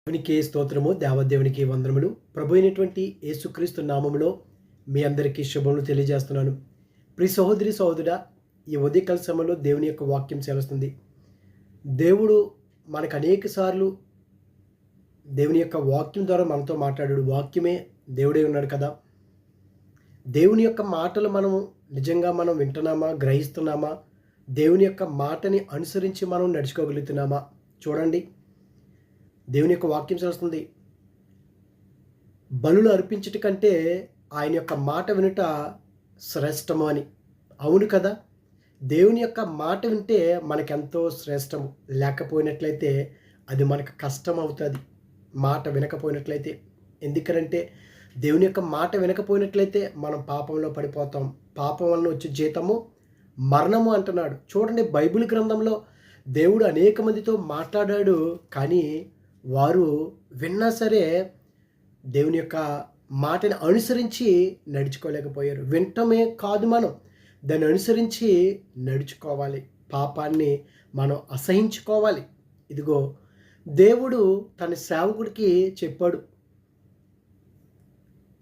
దేవునికి స్తోత్రము, దేవదేవునికి వందనములు. ప్రభు అయినటువంటి యేసుక్రీస్తు నామములో మీ అందరికీ శుభములు తెలియజేస్తున్నాను. ప్రియ సహోదరి సహోదరుడా, ఈ ఉదయకాల సమయంలో దేవుని యొక్క వాక్యం సెలవుస్తుంది. దేవుడు మనకు అనేక సార్లు దేవుని యొక్క వాక్యం ద్వారా మనతో మాట్లాడాడు. వాక్యమే దేవుడే ఉన్నాడు కదా. దేవుని యొక్క మాటలు మనం వింటున్నామా, గ్రహిస్తున్నామా? దేవుని యొక్క మాటని అనుసరించి మనం నడుచుకోగలుగుతున్నామా? చూడండి, దేవుని యొక్క వాక్యం చేస్తుంది, బలులు అర్పించట కంటే ఆయన యొక్క మాట వినుట శ్రేష్టము అని. అవును కదా. దేవుని యొక్క మాట వింటే మనకెంతో శ్రేష్టము. లేకపోయినట్లయితే అది మనకు కష్టం అవుతుంది, మాట వినకపోయినట్లయితే. ఎందుకంటే దేవుని యొక్క మాట వినకపోయినట్లయితే మనం పాపంలో పడిపోతాం. పాపం వలన వచ్చే జీతము మరణము అంటున్నాడు. చూడండి, బైబిల్ గ్రంథంలో దేవుడు అనేక మందితో మాట్లాడాడు, కానీ వారు విన్నా సరే దేవుని యొక్క మాటని అనుసరించి నడుచుకోలేకపోయారు. వింటమే కాదు, మనం దాన్ని అనుసరించి నడుచుకోవాలి. పాపాన్ని మనం అసహించుకోవాలి. ఇదిగో దేవుడు తన సేవకుడికి చెప్పాడు,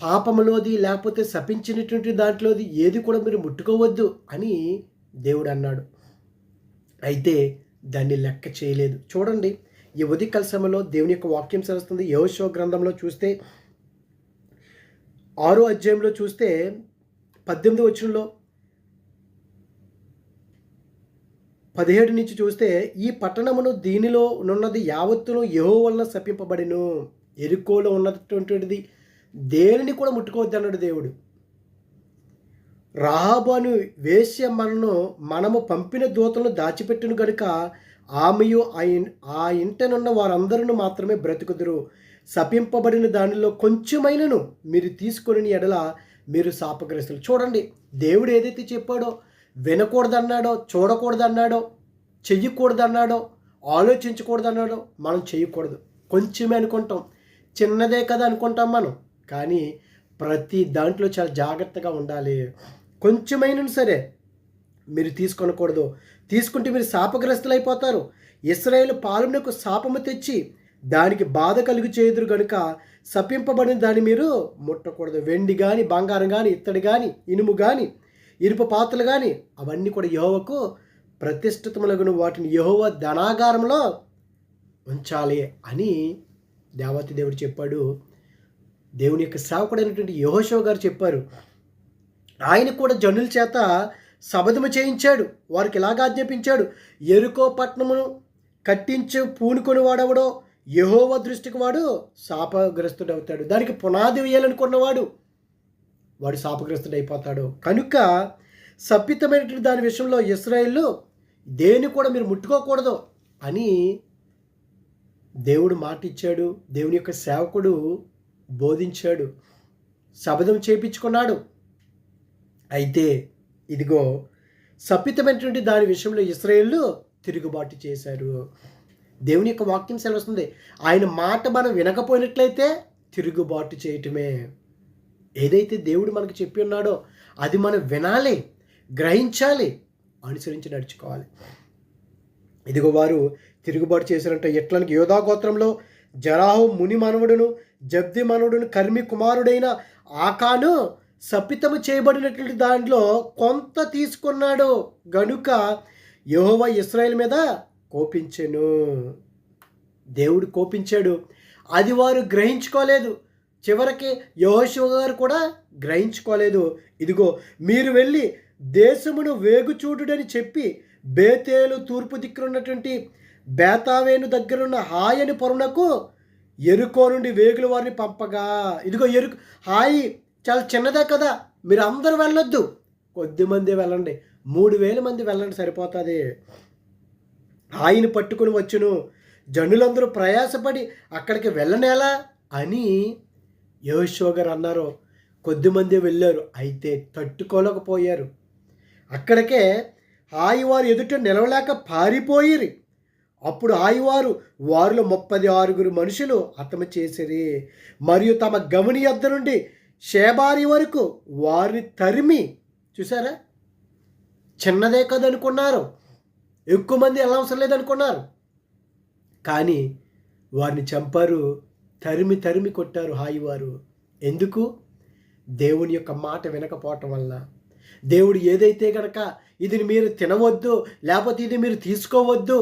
పాపములోది లేకపోతే శపించినటువంటి దాంట్లోది ఏది కూడా మీరు ముట్టుకోవద్దు అని దేవుడు అన్నాడు. అయితే దాన్ని లెక్క చేయలేదు. చూడండి, ఈ ఉదయకాల సమయంలో దేవుని యొక్క వాక్యం సెలవుస్తుంది. యెహోషువ గ్రంథంలో చూస్తే 6వ అధ్యాయంలో చూస్తే 18వ వచనంలో 17 నుంచి చూస్తే, ఈ పట్టణమును దీనిలో నున్నది యావత్తును యెహోవా వలన శపింపబడిను. యెరికోలో ఉన్నటువంటిది దేనిని కూడా ముట్టుకోవద్దు అన్నాడు దేవుడు. రాహాబు అను వేశ్య మనము పంపిన దూతలను దాచిపెట్టును గనుక ఆమెయు ఆ ఇంటనున్న వారందరూ మాత్రమే బ్రతుకుదురు. శపింపబడిన దానిలో కొంచెమైనను మీరు తీసుకొని ఎడల మీరు శాపగ్రస్తులు. చూడండి, దేవుడు ఏదైతే చెప్పాడో, వినకూడదన్నాడో, చూడకూడదన్నాడో, చెయ్యకూడదన్నాడో, ఆలోచించకూడదన్నాడో మనం చేయకూడదు. కొంచెమే అనుకుంటాం, చిన్నదే కదా అనుకుంటాం మనం. కానీ ప్రతి దాంట్లో చాలా జాగ్రత్తగా ఉండాలి. కొంచెమైనా సరే మీరు తీసుకొనకూడదు. తీసుకుంటే మీరు శాపగ్రస్తులు అయిపోతారు. ఇశ్రాయేలు పాలనకు శాపము తెచ్చి దానికి బాధ కలుగు చేయుదురు గనుక శపింపబడిన దాన్ని మీరు ముట్టకూడదు. వెండి కానీ, బంగారం కానీ, ఇత్తడి కానీ, ఇనుము కానీ, ఇనుప పాత్రలు కానీ అవన్నీ కూడా యెహోవాకు ప్రతిష్ఠితములగును. వాటిని యెహోవా ధనాగారంలో ఉంచాలి అని దేవాతి దేవుడు చెప్పాడు. దేవుని యొక్క సేవకుడైనటువంటి యెహోషువ గారు చెప్పారు. ఆయన కూడా జనుల చేత శపథము చేయించాడు. వారికి ఇలాగ ఆజ్ఞాపించాడు, యెరికో పట్టణమును కట్టించి పూనుకొని వాడెవడో యెహోవా దృష్టికి వాడు శాపగ్రస్తుడు అవుతాడు. దానికి పునాది వేయాలనుకున్నవాడు వాడు శాపగ్రస్తుడు అయిపోతాడు. కనుక శపితమైనటువంటి దాని విషయంలో ఇశ్రాయేలు దేన్ని కూడా మీరు ముట్టుకోకూడదు అని దేవుడు మాట ఇచ్చాడు. దేవుని యొక్క సేవకుడు బోధించాడు, శపథం చేయించుకున్నాడు. అయితే ఇదిగో శపితమైనటువంటి దాని విషయంలో ఇశ్రాయేలు తిరుగుబాటు చేశారు. దేవుని యొక్క వాక్యం సెలవుస్తుంది, ఆయన మాట మనం వినకపోయినట్లయితే తిరుగుబాటు చేయటమే. ఏదైతే దేవుడు మనకు చెప్పి ఉన్నాడో అది మనం వినాలి, గ్రహించాలి, అనుసరించి నడుచుకోవాలి. ఇదిగో వారు తిరుగుబాటు చేశారంటే ఎట్లనికి యోధా గోత్రంలో జరాహు ముని మనవడును జబ్ది మనవడును కర్మి కుమారుడైన ఆకాను శపితము చేయబడినటువంటి దాంట్లో కొంత తీసుకున్నాడు గనుక యెహోవా ఇశ్రాయేలు మీద కోపించెను. దేవుడు కోపించాడు, అది వారు గ్రహించుకోలేదు. చివరికి యెహోషువ గారు కూడా గ్రహించుకోలేదు. ఇదిగో మీరు వెళ్ళి దేశమును వేగుచూడుడని చెప్పి బేతేలు తూర్పు దిక్కునున్నటువంటి బేతావేను దగ్గరున్న హాయని పొరునకు యెరికో నుండి వేగుల వారిని పంపగా, ఇదిగో హాయి చాలా చిన్నదే కదా, మీరు అందరూ వెళ్ళొద్దు, కొద్దిమంది వెళ్ళండి, 3000 మంది వెళ్ళండి సరిపోతుంది. ఆయన పట్టుకుని వచ్చును, జనులందరూ ప్రయాసపడి అక్కడికి వెళ్ళనేలా అని యెహోషువ గారు అన్నారు. కొద్దిమంది వెళ్ళారు, అయితే తట్టుకోలేకపోయారు. అక్కడికే హాయి వారు ఎదుట నిలవలేక పారిపోయిరి. అప్పుడు హాయివారు వారిలో 36 మనుషులు హతము చేసిరి. మరియు తమ గమని యొద్ద నుండి షేబారి వరకు వారిని తరిమి, చూసారా, చిన్నదే కదనుకున్నారు, ఎక్కువ మంది ఎలా అవసరం లేదనుకున్నారు, కానీ వారిని చంపారు, తరిమి తరిమి కొట్టారు హాయి వారు. ఎందుకు? దేవుని యొక్క మాట వినకపోవటం వల్ల. దేవుడు ఏదైతే గనక ఇది మీరు తినవద్దు, లేకపోతే ఇది మీరు తీసుకోవద్దు,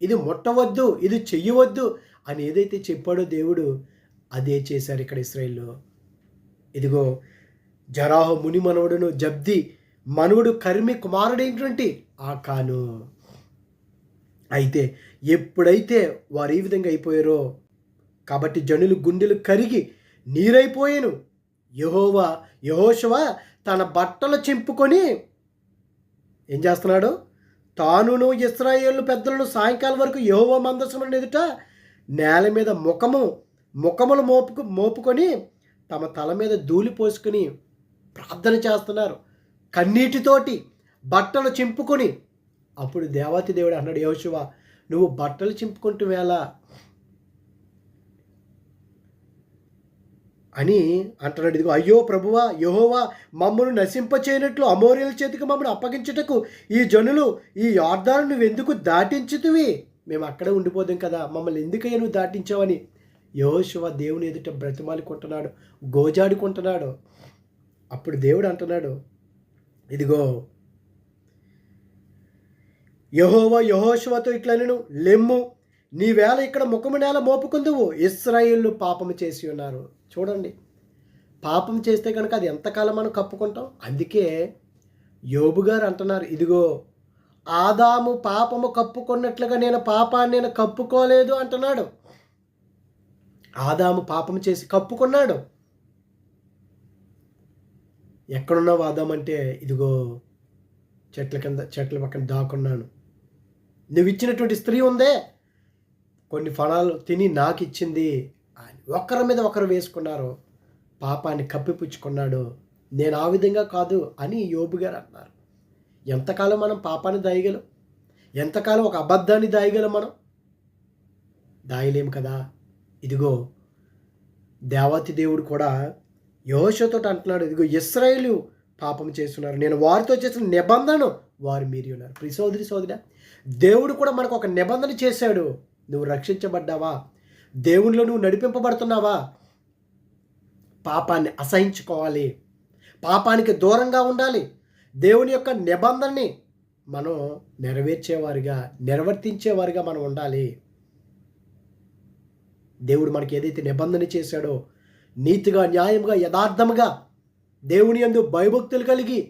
ఇది ముట్టవద్దు, ఇది చెయ్యవద్దు అని ఏదైతే చెప్పాడో దేవుడు, అదే చేశారు ఇక్కడ ఇశ్రాయేల్లో. ఇదిగో జరాహు ముని మనవడును జబ్ది మనవుడు కర్మి కుమారుడైనటువంటి ఆకాను. అయితే ఎప్పుడైతే వారు ఈ విధంగా అయిపోయారో కాబట్టి జనులు గుండెలు కరిగి నీరైపోయాను. యెహోషువ తన బట్టలు చింపుకొని ఏం చేస్తున్నాడు? తానును ఇశ్రాయేలు పెద్దలను సాయంకాలం వరకు యెహోవా మందసమును ఎదుట నేల మీద ముఖములు మోపుకొని తమ తల మీద ధూళి పోసుకొని ప్రార్థన చేస్తున్నారు కన్నీటితోటి, బట్టలు చింపుకొని. అప్పుడు దేవాతి దేవుడు అన్నాడు, యెహోషువ నువ్వు బట్టలు చింపుకుంటూ వేళ అని అంటున్నాడు. ఇదిగో అయ్యో ప్రభువా యెహోవా మమ్మను నశింపచేయనట్లు అమోరీయుల చేతికి మమ్మల్ని అప్పగించుటకు ఈ జనులు ఈ యొర్దాను నువ్వు ఎందుకు దాటించుతువి? మేము అక్కడే ఉండిపోదాం కదా, మమ్మల్ని ఎందుకయ్యా నువ్వు దాటించావని యెహోషువ దేవుని ఎదుట బ్రతిమాలుకుంటున్నాడు, గోజాడుకుంటున్నాడు. అప్పుడు దేవుడు అంటున్నాడు, ఇదిగో యెహోవా యెహోషువతో ఇట్లనెను, లెమ్ము నీవేళ ఇక్కడ ముఖము నేల మోపుకుందువు, ఇశ్రాయేలు పాపము చేసి ఉన్నారు. చూడండి, పాపం చేస్తే కనుక అది ఎంతకాలం మనం కప్పుకుంటాం? అందుకే యోబు గారు అంటున్నారు, ఇదిగో ఆదాము పాపము కప్పుకున్నట్లుగా నేను పాపాన్ని కప్పుకోలేదు అంటున్నాడు. ఆదాము పాపం చేసి కప్పుకున్నాడు. ఎక్కడున్నావు ఆదాము అంటే, ఇదిగో చెట్ల పక్కన దాక్కున్నాను. నువ్వు ఇచ్చినటువంటి స్త్రీ ఉందే, కొన్ని ఫలాలు తిని నాకు ఇచ్చింది అని ఒకరి మీద ఒకరు వేసుకున్నారు, పాపాన్ని కప్పిపుచ్చుకున్నాడు. నేను ఆ విధంగా కాదు అని యోబు గారు అన్నారు. ఎంతకాలం మనం పాపాన్ని దాయగలం? ఎంతకాలం ఒక అబద్ధాన్ని దాయగలం? మనం దాయలేము కదా. ఇదిగో దేవాతి దేవుడు కూడా యెహోషువతో అంటున్నాడు, ఇదిగో ఇశ్రాయేలు పాపం చేస్తున్నారు, నేను వారితో చేసిన నిబంధనను వారు మీరి ఉన్నారు. ప్రియ సోదరి దేవుడు కూడా మనకు ఒక నిబంధన చేశాడు. నువ్వు రక్షించబడ్డావా? దేవునిలో నువ్వు నడిపింపబడుతున్నావా? పాపాన్ని అసహించుకోవాలి, పాపానికి దూరంగా ఉండాలి. దేవుని యొక్క నిబంధనని మనం నిర్వర్తించేవారిగా మనం ఉండాలి. దేవుడు మనకి ఏదైతే నిబంధన చేశాడో నీతిగా, న్యాయంగా, యథార్థముగా దేవుని యందు భయభక్తులు కలిగి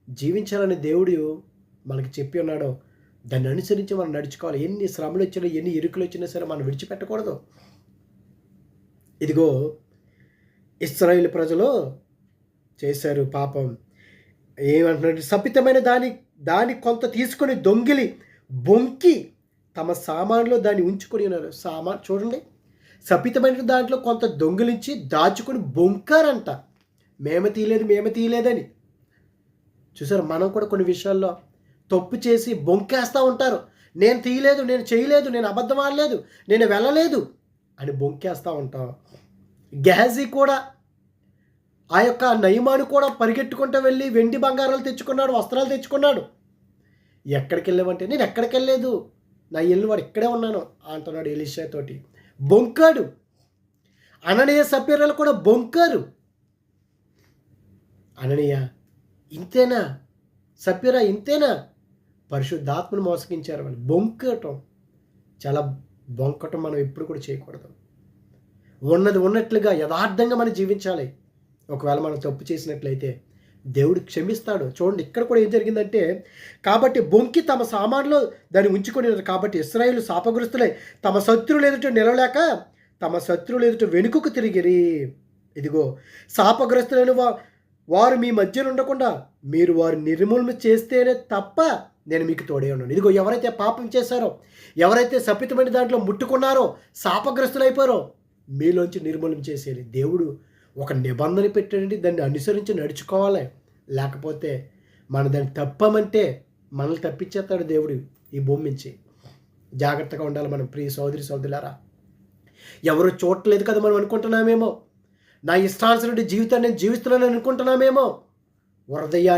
జీవించాలని దేవుడు మనకి చెప్పి ఉన్నాడో దాన్ని అనుసరించి మనం నడుచుకోవాలి. ఎన్ని శ్రమలు వచ్చినా, ఎన్ని ఇరుకులు వచ్చినా సరే మనం విడిచిపెట్టకూడదు. ఇదిగో ఇశ్రాయేలు ప్రజలు చేశారు పాపం. ఏమంటున్నాడు? శపితమైన దాని కొంత తీసుకొని దొంగిలి బొంకి తమ సామాన్లో దాన్ని ఉంచుకొని ఉన్నారు. చూడండి, శపితమైన దాంట్లో కొంత దొంగిలించి దాచుకొని బొంకారంట. మేము తీయలేదని. చూసారు, మనం కూడా కొన్ని విషయాల్లో తప్పు చేసి బొంకేస్తూ ఉంటారు. నేను తీయలేదు, నేను చేయలేదు, నేను అబద్ధం ఆడలేదు, నేను వెళ్ళలేదు అని బొంకేస్తూ ఉంటాం. గెహజీ కూడా, ఆ యొక్క నయమాను కూడా పరిగెట్టుకుంటూ వెళ్ళి వెండి బంగారాలు తెచ్చుకున్నాడు, వస్త్రాలు తెచ్చుకున్నాడు. ఎక్కడికి వెళ్ళామంటే, నేను ఎక్కడికి వెళ్ళలేదు, నా ఇల్లు వాడు ఇక్కడే ఉన్నాను అంటున్నాడు ఎలీషా తోటి. బొంకాడు. అననీయ సప్యరాలు కూడా బొంకారు. అననీయ ఇంతేనా? సప్యరా ఇంతేనా? పరిశుద్ధాత్మను మోసగించారు వాళ్ళు. బొంకటం మనం ఎప్పుడు కూడా చేయకూడదు. ఉన్నది ఉన్నట్లుగా యథార్థంగా మనం జీవించాలి. ఒకవేళ మనం తప్పు చేసినట్లయితే దేవుడు క్షమిస్తాడు. చూడండి, ఇక్కడ కూడా ఏం జరిగిందంటే, కాబట్టి బొంకి తమ సామాన్లో దాన్ని ఉంచుకొని, కాబట్టి ఇశ్రాయేలు శాపగ్రస్తులై తమ శత్రువులు ఎదుట నిలవలేక తమ శత్రువులు ఎదుట వెనుకకు తిరిగిరి. ఇదిగో శాపగ్రస్తులైన వారు మీ మధ్యలో ఉండకుండా మీరు వారు నిర్మూలన చేస్తేనే తప్ప నేను మీకు తోడే ఉన్నాను. ఇదిగో ఎవరైతే పాపం చేశారో, ఎవరైతే శపితమైన దాంట్లో ముట్టుకున్నారో, శాపగ్రస్తులైపోయారో మీలోంచి నిర్మూలన చేసేది. దేవుడు ఒక నిబంధన పెట్టండి, దాన్ని అనుసరించి నడుచుకోవాలి. లేకపోతే మనం దాన్ని తప్పమంటే మనల్ని తప్పించేస్తాడు దేవుడు ఈ భూమి నుంచి. జాగ్రత్తగా ఉండాలి మనం. ప్రియ సోదరులారా, ఎవరు చూడలేదు కదా మనం అనుకుంటున్నామేమో, నా ఇష్టానుసరి జీవితాన్ని నేను జీవిస్తున్నాను అనుకుంటున్నామేమో. హృదయ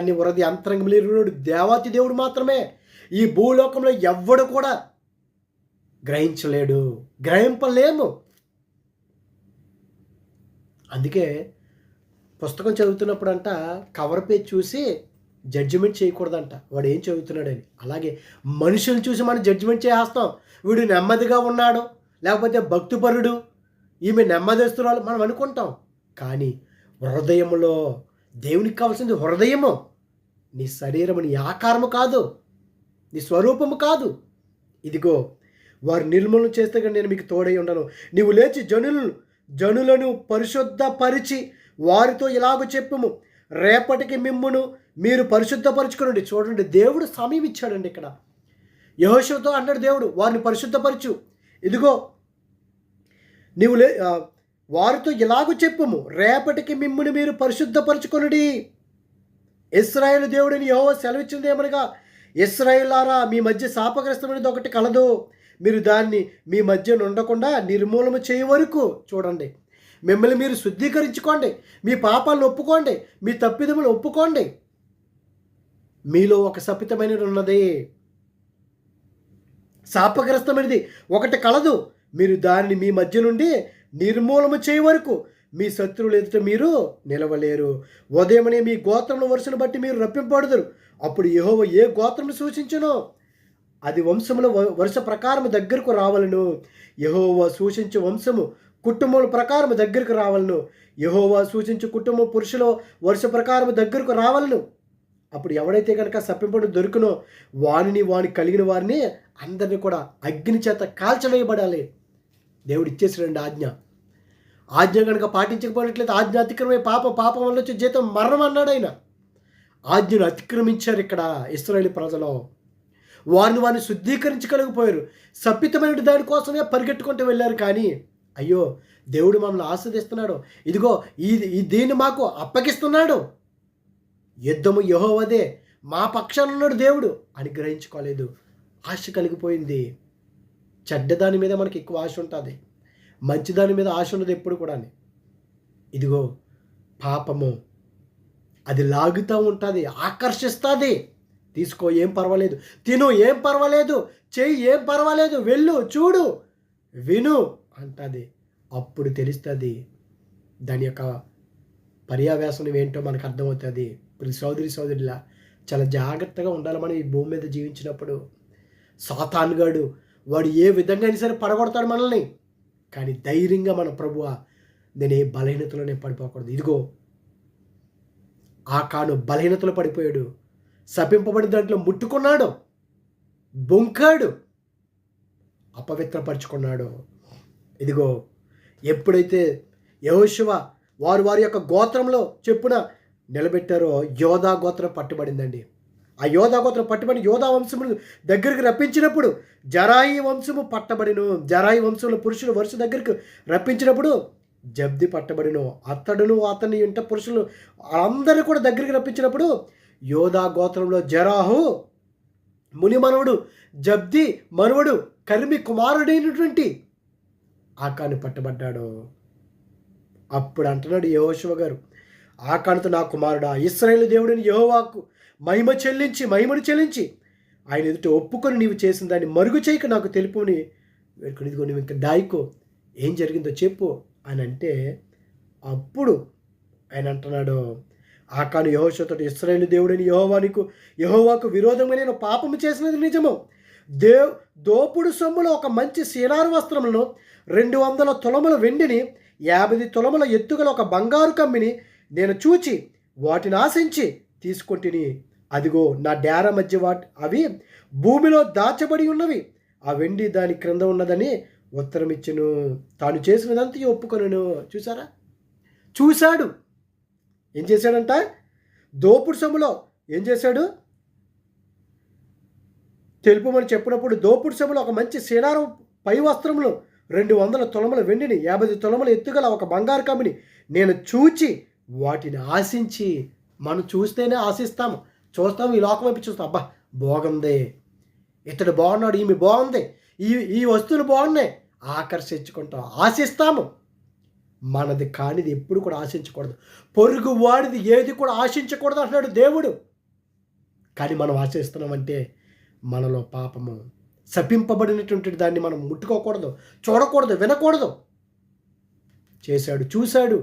అంతరంగంలో దేవాతి దేవుడు మాత్రమే. ఈ భూలోకంలో ఎవ్వడు కూడా గ్రహించలేడు, గ్రహింపలేము. అందుకే పుస్తకం చదువుతున్నప్పుడంట కవర్ పేజ్ చూసి జడ్జిమెంట్ చేయకూడదంట, వాడు ఏం చదువుతున్నాడని. అలాగే మనుషులు చూసి మనం జడ్జిమెంట్ చేసేస్తాం. వీడు నెమ్మదిగా ఉన్నాడు, లేకపోతే భక్తిపరుడు, ఈమె నెమ్మదిస్తురాలు మనం అనుకుంటాం. కానీ హృదయంలో దేవునికి కావాల్సింది హృదయము, నీ శరీరము, నీ ఆకారము కాదు, నీ స్వరూపము కాదు. ఇదిగో వారు నిర్మూలన చేస్తే కానీ నేను మీకు తోడై ఉండను. నీవు లేచి జనులను పరిశుద్ధపరిచి వారితో ఇలాగ చెప్పుము, రేపటికి మిమ్మును మీరు పరిశుద్ధపరచుకోండి. చూడండి, దేవుడు సమయం ఇచ్చాడండి. ఇక్కడ యెహోషువతో అన్నాడు దేవుడు, వారిని పరిశుద్ధపరచు. ఇదిగో నీవు వారితో ఇలాగ చెప్పుము, రేపటికి మిమ్మును మీరు పరిశుద్ధపరచుకొనుడి. ఇశ్రాయేలు దేవుడిని యెహోవా సెలవిచ్చింది ఏమనగా, ఇశ్రాయేలారా, మీ మధ్య శాపగ్రస్తమైనది ఒకటి కలదు, మీరు దాన్ని మీ మధ్య ఉండకుండా నిర్మూలన చేయ వరకు. చూడండి, మిమ్మల్ని మీరు శుద్ధీకరించుకోండి, మీ పాపాలను ఒప్పుకోండి, మీ తప్పిదములు ఒప్పుకోండి. మీలో ఒక శపితమైనది ఉన్నది, శాపగ్రస్తమైనది ఒకటి కలదు, మీరు దాన్ని మీ మధ్య నుండి నిర్మూలన చేయ వరకు మీ శత్రువులు ఎదుట మీరు నిలవలేరు. ఉదయమనే మీ గోత్రముల వరుసను బట్టి మీరు రప్పింపబడుదురు. అప్పుడు యెహోవా ఏ గోత్రము సూచించునో అది వంశముల వరుస ప్రకారం దగ్గరకు రావాలను. యెహోవా సూచించు వంశము కుటుంబముల ప్రకారం దగ్గరకు రావాలను. యెహోవా సూచించు కుటుంబం పురుషుల వరుస ప్రకారం దగ్గరకు రావాలను. అప్పుడు ఎవడైతే కనుక శప్పింపడు దొరుకునో వాని కలిగిన వారిని అందరినీ కూడా అగ్ని చేత కాల్చవేయబడాలి. దేవుడు ఇచ్చేసాడండి ఆజ్ఞ కనుక పాటించకపోయినట్లయితే ఆజ్ఞ అతిక్రమే పాపం వల్ల వచ్చే జీతం మరణం అన్నాడు ఆయన. ఆజ్ఞను అతిక్రమించారు ఇక్కడ ఇశ్రాయేలు ప్రజలు. వారిని శుద్ధీకరించగలిగిపోయారు. శపితమైన దానికోసమే పరిగెట్టుకుంటూ వెళ్ళారు. కానీ అయ్యో, దేవుడు మమ్మల్ని ఆస్వాదిస్తున్నాడు, ఇదిగో దీన్ని మాకు అప్పగిస్తున్నాడు, యుద్ధము యెహోవాదే, మా పక్షాన ఉన్నాడు దేవుడు అని గ్రహించుకోలేదు. ఆశ కలిగిపోయింది. చెడ్డదాని మీద మనకి ఎక్కువ ఆశ ఉంటుంది, మంచిదాని మీద ఆశ ఉన్నది ఎప్పుడు కూడా. ఇదిగో పాపము అది లాగుతూ ఉంటుంది, ఆకర్షిస్తుంది. తీసుకో ఏం పర్వాలేదు, తిను ఏం పర్వాలేదు, చెయ్యి ఏం పర్వాలేదు, వెళ్ళు, చూడు, విను అంటుంది. అప్పుడు తెలుస్తుంది దాని యొక్క పర్యావేశనం ఏంటో మనకు అర్థమవుతుంది. సోదరిలా చాలా జాగ్రత్తగా ఉండాలి మనం ఈ భూమి మీద జీవించినప్పుడు. సాతానుగాడు వాడు ఏ విధంగా అయినా సరే పడగొడతాడు మనల్ని. కానీ ధైర్యంగా మన ప్రభువా, నేను ఏ బలహీనతలోనే పడిపోకూడదు. ఇదిగో ఆకాను బలహీనతలో పడిపోయాడు, శపింపబడి దాంట్లో ముట్టుకున్నాడు, బొంకాడు, అపవిత్రపరుచుకున్నాడు. ఇదిగో ఎప్పుడైతే యెహోషువ వారి యొక్క గోత్రంలో చెప్పున నిలబెట్టారో యోధా గోత్రం పట్టుబడిందండి. ఆ యోధా గోత్రం పట్టుబడి యోధా వంశమును దగ్గరికి రప్పించినప్పుడు జరాయి వంశము పట్టబడిను. జరాయి వంశంలో పురుషులు వరుస దగ్గరికి రప్పించినప్పుడు జబ్ది పట్టబడిను. అతడును అతని ఇంట పురుషులు అందరూ కూడా దగ్గరికి రప్పించినప్పుడు యోధా గోత్రంలో జరాహు ముని మనవుడు, జబ్ది మనవడు, కర్మి కుమారుడైనటువంటి ఆకాను పట్టబడ్డాడు. అప్పుడు అంటున్నాడు యెహోషువ గారు, ఆకానుతో నా కుమారుడా, ఇశ్రాయేలు దేవుడిని యెహోవాకు మహిమను చెల్లించి ఆయన ఎదుట ఒప్పుకొని నీవు చేసిన దాన్ని మరుగు చేయక నాకు తెలుపుని వేడుకొని, ఇదిగో నువ్వు ఇంకా దాయికో, ఏం జరిగిందో చెప్పు అని అంటే, అప్పుడు ఆయన అంటున్నాడు, ఆకాను యెహోషువతో, ఇశ్రాయేలు దేవుడిని యెహోవాకు విరోధంగా నేను పాపము చేసినది నిజము. దోపుడు సొమ్ములో ఒక మంచి సీనారు వస్త్రములను, 200 తులముల వెండిని, 50 తులముల ఎత్తుగల ఒక బంగారు కమ్మిని నేను చూచి వాటిని ఆశించి తీసుకొంటిని. అదిగో నా డేరా మధ్య అవి భూమిలో దాచబడి ఉన్నవి, ఆ వెండి దాని క్రింద ఉన్నదని ఉత్తరం ఇచ్చెను. తాను చేసినదంతా ఒప్పుకొనెను. చూశాడు. ఏం చేశాడంట? దోపుడు సొమ్ములో ఏం చేశాడు తెలుపమని చెప్పినప్పుడు, దోపుడు సొమ్ములో ఒక మంచి సీనారం పై వస్త్రములు, 200 తులముల వెండిని, 50 తులముల ఎత్తుగల ఒక బంగారు కమ్మిని నేను చూచి వాటిని ఆశించి. మనం చూస్తేనే ఆశిస్తాము, చూస్తాము, ఈ లోకం వైపు చూస్తాం, అబ్బా బాగుంది, ఇతడు బాగున్నాడు, ఈమె బాగుంది, ఈ వస్తువులు బాగున్నాయి, ఆకర్షించుకుంటాం, ఆశిస్తాము. మనది కానిది ఎప్పుడు కూడా ఆశించకూడదు. పొరుగు వాడిది ఏది కూడా ఆశించకూడదు అంటున్నాడు దేవుడు. కానీ మనం ఆశిస్తున్నామంటే మనలో పాపము, శపింపబడినటువంటి దాన్ని మనం ముట్టుకోకూడదు, చూడకూడదు, వినకూడదు. చేశాడు, చూశాడు,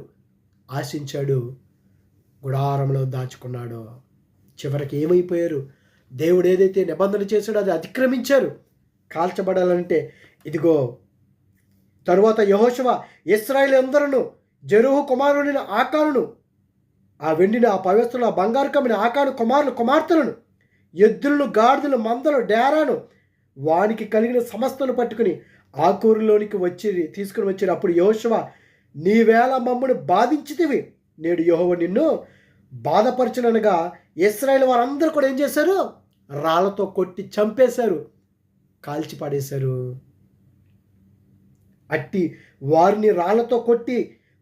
ఆశించాడు, గుడారంలో దాచుకున్నాడు. చివరికి ఏమైపోయారు? దేవుడు ఏదైతే నిబంధన చేశాడో అది అతిక్రమించారు. కాల్చబడాలంటే ఇదిగో తరువాత యెహోషువ ఇశ్రాయేలు అందరూ జెరహు కుమారుడైన ఆకానును, ఆ వెండిని, ఆ పవిత్రులు, ఆ బంగారు కమ్మిన ఆకాను కుమార్తెలను, ఎద్దులను, గాడిదలు, మందలు, డేరాను, వానికి కలిగిన సమస్తను పట్టుకుని ఆకూరులోనికి తీసుకుని వచ్చారు. అప్పుడు యెహోషువ, నీవేళ మమ్మను బాధించితివి, నేడు యెహోవా నిన్ను బాధపరచుననగా ఇశ్రాయేలు వారందరూ కూడా ఏం చేశారు? రాళ్లతో కొట్టి చంపేశారు, కాల్చి పాడేశారు. అట్టి వారిని రాళ్లతో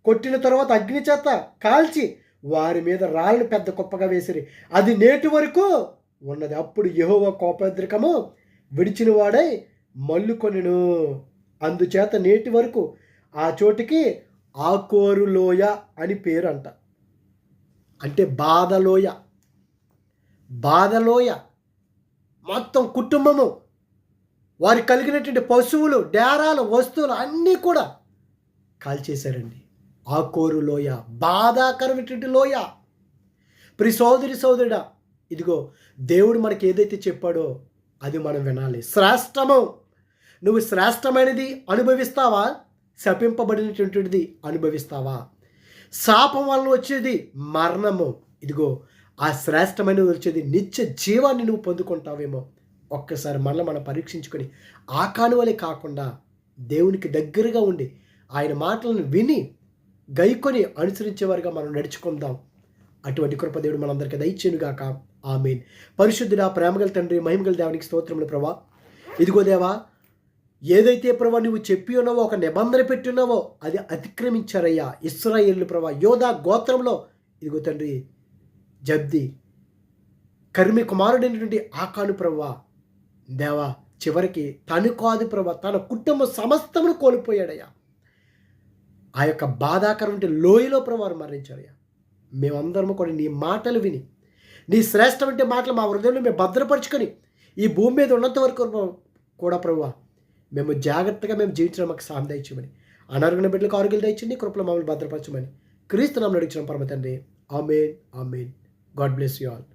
కొట్టిన తర్వాత అగ్ని చేత కాల్చి వారి మీద రాళ్ళను పెద్ద కుప్పగా వేసిరి. అది నేటి వరకు ఉన్నది. అప్పుడు యెహోవా కోపద్రికము విడిచిన వాడై మల్లుకొనెను. అందుచేత నేటి వరకు ఆ చోటికి ఆకోరు లోయ అని పేరు అంట. అంటే బాధలోయ. మొత్తం కుటుంబము, వారికి కలిగినటువంటి పశువులు, డేరాలు, వస్తువులు అన్నీ కూడా కాల్చేశారండి. ఆకోరు లోయ, బాధాకరమైనటువంటి లోయ. సోదరుడా, ఇదిగో దేవుడు మనకి ఏదైతే చెప్పాడో అది మనం వినాలి. శ్రేష్టము. నువ్వు శ్రేష్టమైనది అనుభవిస్తావా? శపింపబడినటువంటిది అనుభవిస్తావా? శాపం వలన వచ్చేది మరణము. ఇదిగో ఆ శ్రేష్టమైనది వచ్చేది నిత్య జీవాన్ని నువ్వు పొందుకుంటావేమో. ఒక్కసారి మనల్ని మనం పరీక్షించుకొని ఆకాను వలె కాకుండా దేవునికి దగ్గరగా ఉండి ఆయన మాటలను విని గైకొని అనుసరించేవారుగా మనం నడుచుకుందాం. అటువంటి కృప దేవుడు మనందరికీ దయచేయునుగాక. ఆమేన్. పరిశుద్ధుడా, ప్రేమగల తండ్రి, మహిమగల దేవునికి స్తోత్రములు ప్రభా. ఇదిగో దేవా, ఏదైతే ప్రభా నువ్వు చెప్పి ఉన్నావో, ఒక నిబంధన పెట్టి ఉన్నావో అది అతిక్రమించారయ్యా ఇశ్రాయేలు ప్రభా. యోధా గోత్రంలో ఇదిగో తండ్రి జబ్ది, కర్మి కుమారుడైనటువంటి ఆకాను ప్రభా. దేవా, చివరికి తను కాదు ప్రభా, తన కుటుంబం సమస్తమును కోల్పోయాడయ్యా. ఆ యొక్క బాధాకరమైన లోయలో ప్రభా మరణించారయ్యా. మేమందరము కూడా నీ మాటలు విని, నీ శ్రేష్టమైన మాటలు మా హృదయంలో మేము భద్రపరుచుకొని ఈ భూమి మీద ఉన్నంత వరకు కూడా ప్రభువా మేము జాగ్రత్తగా జీవించడం మాకు సాయం దయచేయమని, అనారోగ్య బిడ్డలకు ఆరోగ్యాలు దయచేయండి, కృపలో మమ్మల్ని భద్రపరచమని క్రీస్తు నామమున అడుగుచున్నాం పరమ తండ్రి. Amen. God bless you all.